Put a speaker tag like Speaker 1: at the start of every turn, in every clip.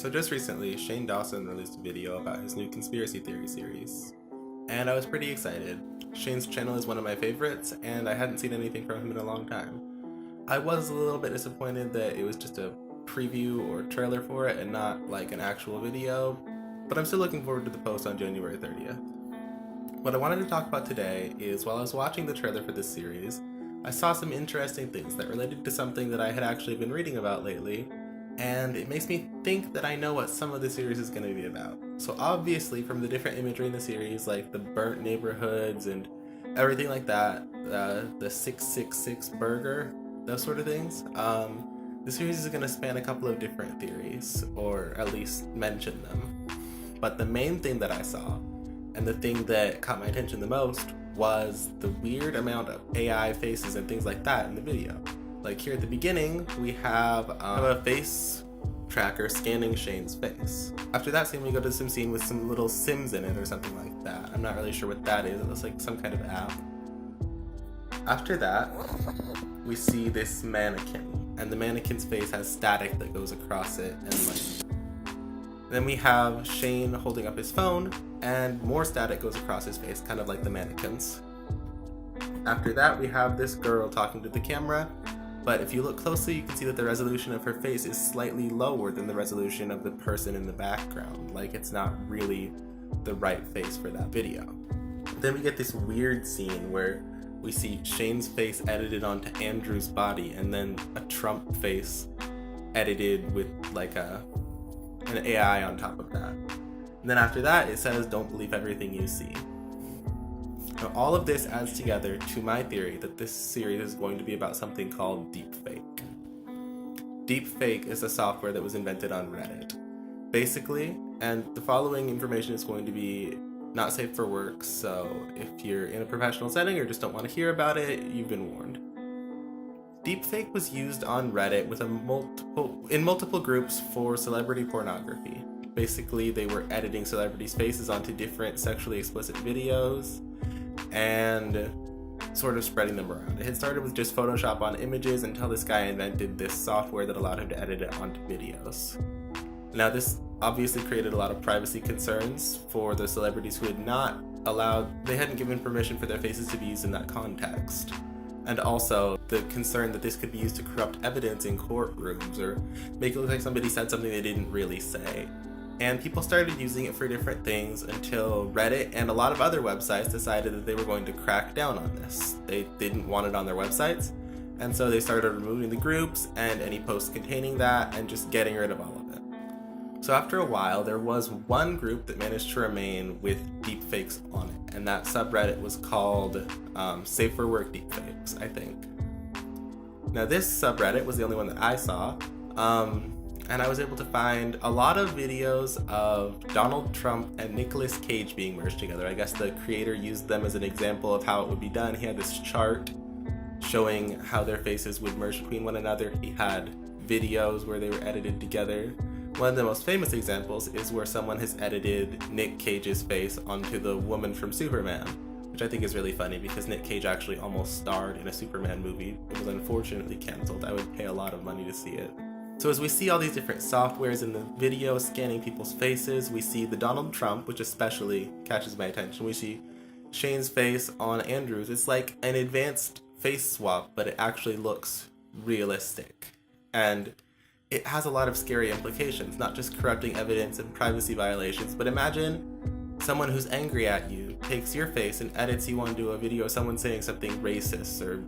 Speaker 1: So just recently, Shane Dawson released a video about his new conspiracy theory series, and I was pretty excited. Shane's channel is one of my favorites, and I hadn't seen anything from him in a long time. I was a little bit disappointed that it was just a preview or trailer for it and not like an actual video, but I'm still looking forward to the post on January 30th. What I wanted to talk about today is while I was watching the trailer for this series, I saw some interesting things that related to something that I had actually been reading about lately, and it makes me think that I know what some of the series is going to be about. So obviously from the different imagery in the series, like the burnt neighborhoods and everything like that, the 666 burger, those sort of things, the series is going to span a couple of different theories, or at least mention them. But the main thing that I saw, and the thing that caught my attention the most, was the weird amount of AI faces and things like that in the video. Like here at the beginning, we have a face tracker scanning Shane's face. After that scene, we go to some scene with some little Sims in it or something like that. I'm not really sure what that is. It looks like some kind of app. After that, we see this mannequin, and the mannequin's face has static that goes across it, then we have Shane holding up his phone, and more static goes across his face, kind of like the mannequins. After that, we have this girl talking to the camera, but if you look closely, you can see that the resolution of her face is slightly lower than the resolution of the person in the background. Like, it's not really the right face for that video. Then we get this weird scene where we see Shane's face edited onto Andrew's body, and then a Trump face edited with like an AI on top of that. And then after that, it says, "Don't believe everything you see." Now, all of this adds together to my theory that this series is going to be about something called Deepfake. Deepfake is a software that was invented on Reddit. Basically, and the following information is going to be not safe for work, so if you're in a professional setting or just don't want to hear about it, you've been warned. Deepfake was used on Reddit with in multiple groups for celebrity pornography. Basically, they were editing celebrities' faces onto different sexually explicit videos and sort of spreading them around. It had started with just Photoshop on images until this guy invented this software that allowed him to edit it onto videos. Now, this obviously created a lot of privacy concerns for the celebrities who they hadn't given permission for their faces to be used in that context. And also the concern that this could be used to corrupt evidence in courtrooms or make it look like somebody said something they didn't really say. And people started using it for different things until Reddit and a lot of other websites decided that they were going to crack down on this. They didn't want it on their websites, and so they started removing the groups and any posts containing that and just getting rid of all of it. So after a while, there was one group that managed to remain with deepfakes on it, and that subreddit was called Safe for Work Deepfakes, I think. Now this subreddit was the only one that I saw, and I was able to find a lot of videos of Donald Trump and Nicolas Cage being merged together. I guess the creator used them as an example of how it would be done. He had this chart showing how their faces would merge between one another. He had videos where they were edited together. One of the most famous examples is where someone has edited Nick Cage's face onto the woman from Superman, which I think is really funny because Nick Cage actually almost starred in a Superman movie. It was unfortunately canceled. I would pay a lot of money to see it. So as we see all these different softwares in the video scanning people's faces, we see the Donald Trump, which especially catches my attention. We see Shane's face on Andrew's. It's like an advanced face swap, but it actually looks realistic. And it has a lot of scary implications, not just corrupting evidence and privacy violations, but imagine someone who's angry at you takes your face and edits you onto a video of someone saying something racist or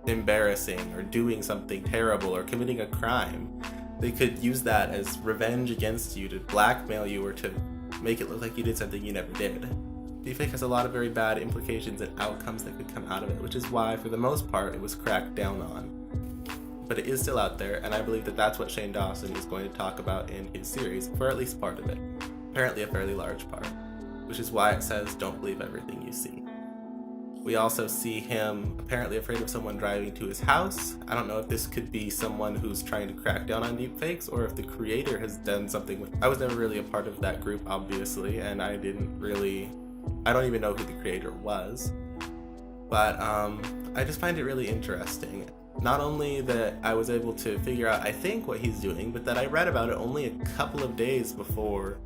Speaker 1: embarrassing or doing something terrible or committing a crime. They could use that as revenge against you to blackmail you or to make it look like you did something you never did. Deepfake has a lot of very bad implications and outcomes that could come out of it, which is why, for the most part, it was cracked down on. But it is still out there, and I believe that that's what Shane Dawson is going to talk about in his series, for at least part of it. Apparently a fairly large part, which is why it says, "Don't believe everything you see." We also see him apparently afraid of someone driving to his house. I don't know if this could be someone who's trying to crack down on deepfakes or if the creator has done something with... I was never really a part of that group, obviously, and I don't even know who the creator was. But I just find it really interesting. Not only that I was able to figure out, I think, what he's doing, but that I read about it only a couple of days before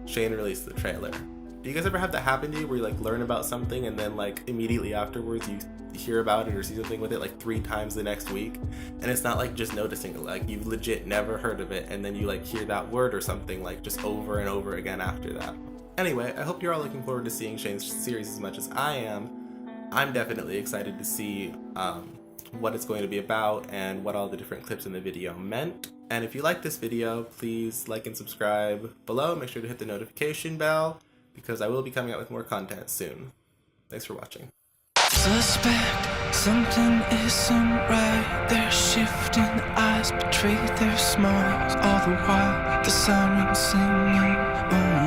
Speaker 1: Shane released the trailer. Do you guys ever have that happen to you where you like learn about something and then like immediately afterwards you hear about it or see something with it like 3 times the next week, and it's not like just noticing it, like you've legit never heard of it, and then you like hear that word or something like just over and over again after that. Anyway, I hope you're all looking forward to seeing Shane's series as much as I am. I'm definitely excited to see what it's going to be about and what all the different clips in the video meant. And if you like this video, please like and subscribe below. Make sure to hit the notification bell because I will be coming out with more content soon. Thanks for watching.
Speaker 2: Suspect something isn't right. Their shifting eyes betray their smiles. All the while the sirens singing.